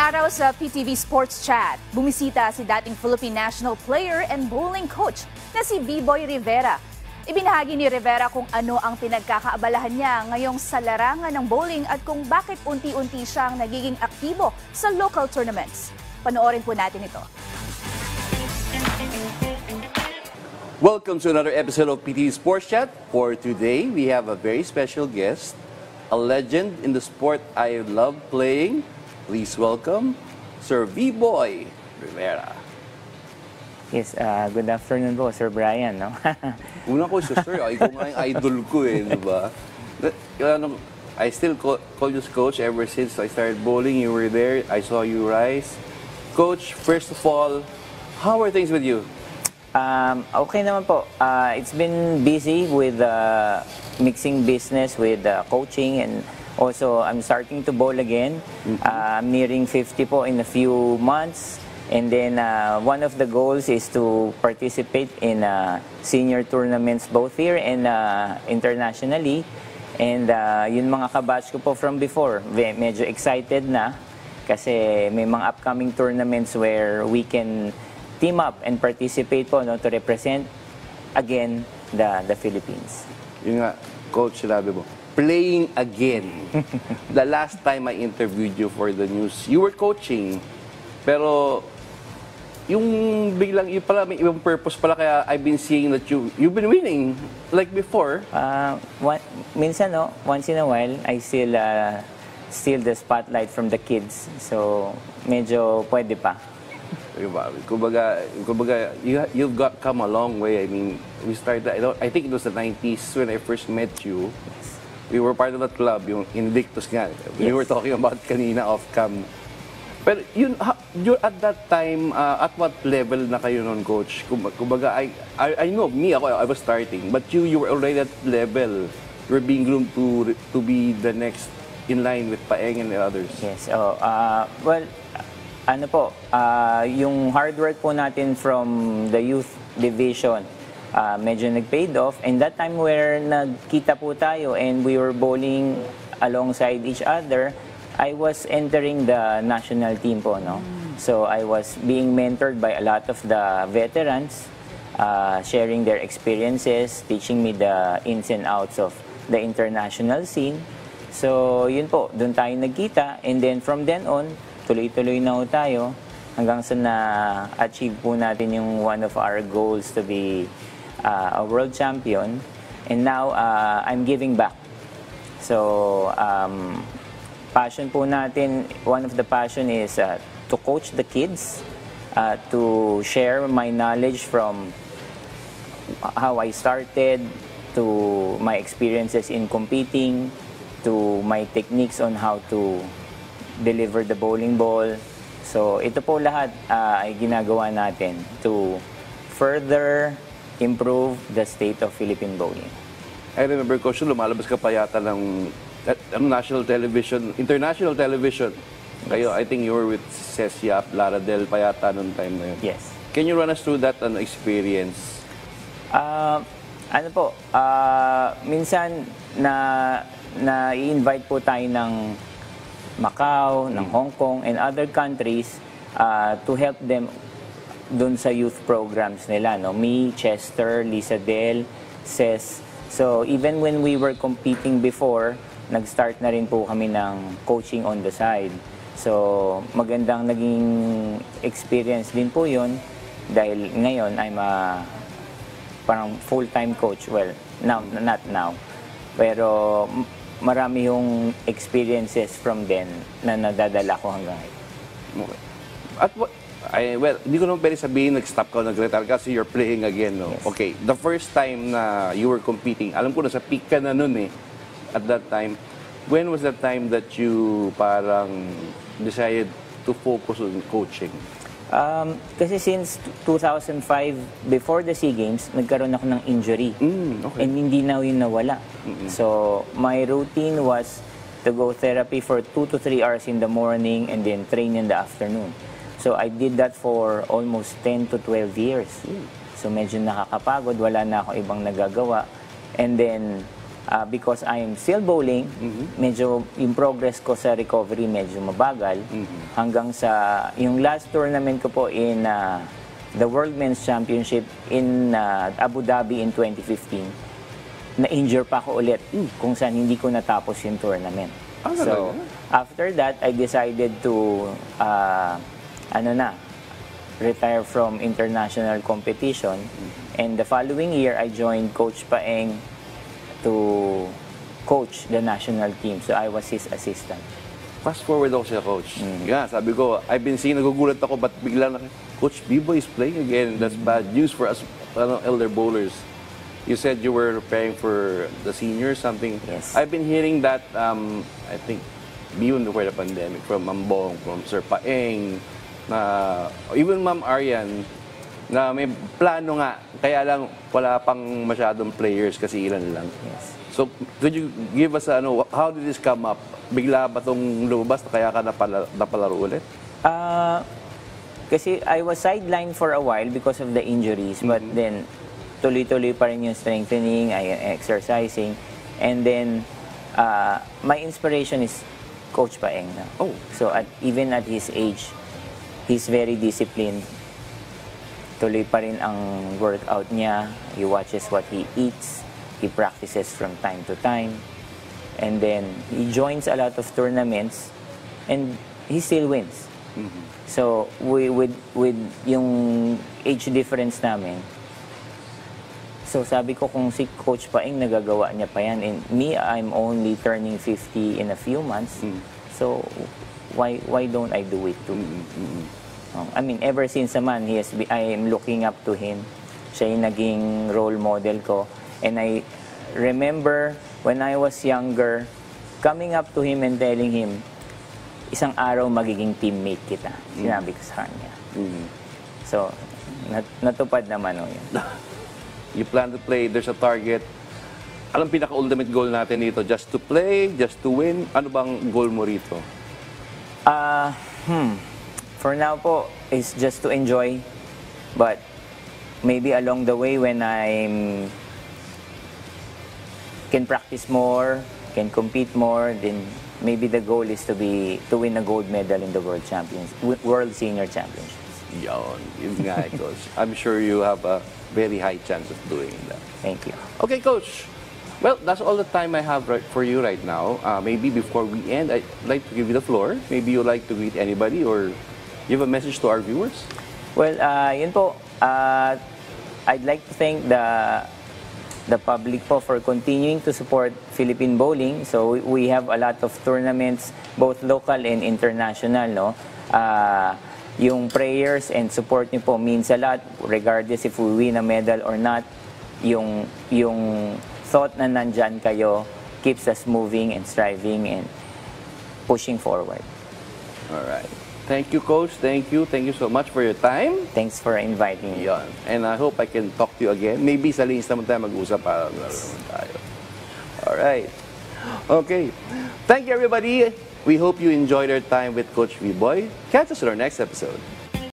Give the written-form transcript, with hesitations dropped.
araw sa PTV Sports Chat, bumisita si dating Philippine national player and bowling coach na si B-Boy Rivera. Ibinahagi ni Rivera kung ano ang pinagkakaabalahan niya ngayong sa larangan ng bowling at kung bakit unti-unti siyang nagiging aktibo sa local tournaments. Panoorin po natin ito. Welcome to another episode of PTV Sports Chat. For today, we have a very special guest, a legend in the sport I love playing. Please welcome Sir B-Boy Rivera. Yes, good afternoon po, Sir Brian. No? Una ko, sir, ikaw nga yung idol ko eh, di ba? I still call you coach ever since I started bowling. You were there, I saw you rise. Coach, first of all, how are things with you? Okay naman po. It's been busy with mixing business with coaching, and also I'm starting to bowl again. I'm nearing 50 po in a few months. And then one of the goals is to participate in senior tournaments both here and internationally. And yun mga kabatch ko po from before, medyo excited na kasi may mga upcoming tournaments where we can team up and participate po, no, to represent again the Philippines. Yun nga, Coach, sinabi mo, playing again. The last time I interviewed you for the news, you were coaching. Pero yung biglang, yung pala, may ibang purpose pala, kaya I've been seeing that you've been winning like before. Minsan, no, once in a while, I still steal the spotlight from the kids. So, medyo pwede pa. Kumbaga, you've come a long way. I mean, we started, I think it was the 90s when I first met you. We were part of that club, yung Invictus nga. We were talking about kanina off-cam. Pero yun, at that time, at what level na kayo nun, Coach? Kumbaga, I know, I was starting, but you were already at level. You were being groomed to be the next in line with Paeng and the others. Yes, well, ano po, yung hard work po natin from the youth division, medyo nag-paid off. And that time where nagkita po tayo and we were bowling alongside each other, I was entering the national team po, no? So I was being mentored by a lot of the veterans, sharing their experiences, teaching me the ins and outs of the international scene. So yun po, doon tayo nagkita. And then from then on, tuloy-tuloy na ho tayo hanggang sa na-achieve po natin yung one of our goals to be a world champion. And now, I'm giving back. So, passion po natin, one of the passion is to coach the kids, to share my knowledge from how I started, to my experiences in competing, to my techniques on how to deliver the bowling ball. So ito po lahat ay ginagawa natin to further improve the state of Philippine bowling. I remember, Coach, lumalabas ka pa yata ng national television, international television. Kayo, I think you were with Cez Yap, Lara Del pa yata noong time na yun. Yes. Can you run us through that experience? Ano po, minsan na i-invite po tayo ng Macau, ng Hong Kong, and other countries to help them dun sa youth programs nila. No? Me, Chester, Lisa Del, Cez. So even when we were competing before, nag-start na rin po kami ng coaching on the side. So magandang naging experience din po yun dahil ngayon I'm a parang full-time coach. Well, not now. Pero marami yung experiences from then na nadadala ko hanggang ngayon. Okay. At well, hindi ko naman pwede sabihin nag-stop ka, nag-retire kasi you're playing again, no? Yes. Okay, the first time na you were competing, alam ko na sa peak ka na nun eh, at that time. When was the time that you parang decided to focus on coaching? Kasi since 2005, before the SEA Games, nagkaroon ako ng injury. Okay. And hindi na yun nawala. So, my routine was to go therapy for 2 to 3 hours in the morning and then train in the afternoon. So, I did that for almost 10 to 12 years. So, medyo nakakapagod. Wala na ako ibang nagagawa. And then, because I am still bowling, medyo yung progress ko sa recovery medyo mabagal. Hanggang sa yung last tournament ko po in the World Men's Championship in Abu Dhabi in 2015, na-injure pa ako ulit kung saan hindi ko natapos yung tournament. So, after that, I decided to retire from international competition. And the following year, I joined Coach Paeng to coach the national team. So I was his assistant. Fast forward ako siya, Coach. Yeah, sabi ko, I've been seeing, nagugulat ako, but bigla na, Coach B-Boy is playing again. That's bad news for us elder bowlers. You said you were preparing for the seniors, something. Yes. I've been hearing that, I think, beyond before the pandemic, from Ma'am Bong, from Sir Paeng, na even Ma'am Arian, na may plano nga, kaya lang wala pang masyadong players kasi ilan lang. Yes. So, could you give us, how did this come up? Bigla ba itong lumabas na kaya ka napalaro ulit? Kasi I was sidelined for a while because of the injuries, but then tuloy-tuloy pa rin yung strengthening, exercising, and then my inspiration is Coach Paeng na. Oh. So even at his age, he's very disciplined. Tuloy pa rin ang workout niya. He watches what he eats. He practices from time to time. And then he joins a lot of tournaments and he still wins. So with yung age difference namin, so sabi ko kung si Coach Paeng nagagawa niya pa yan, and me, I'm only turning 50 in a few months, so why don't I do it too? I mean, ever since naman, I am looking up to him. Siya yung naging role model ko. And I remember when I was younger, coming up to him and telling him, isang araw magiging teammate kita. Sinabi ko sa kanya. So, natupad naman o yun. You plan to play, there's a target. Anong pinaka-ultimate goal natin dito? Just to play? Just to win? Ano bang goal mo rito? For now po, is just to enjoy. But maybe along the way when I can practice more, can compete more, then maybe the goal is to win a gold medal in the World Senior Championships. Yun nga, Coach. I'm sure you have a very high chance of doing that. Thank you. Okay, Coach. Well, that's all the time I have for you right now. Maybe before we end, I'd like to give you the floor. Maybe you'd like to greet anybody or give a message to our viewers. Well, yun po. I'd like to thank the public po for continuing to support Philippine bowling. So we have a lot of tournaments, both local and international, no? Yung prayers and support niyo po means a lot, regardless if we win a medal or not. Yung thought na nandyan kayo keeps us moving and striving and pushing forward. All right. Thank you, Coach. Thank you. Thank you so much for your time. Thanks for inviting me. Yan. And I hope I can talk to you again. Maybe sa linis naman tayo mag-usap para tayo. All right. Okay. Thank you, everybody. We hope you enjoyed our time with Coach V-Boy. Catch us in our next episode.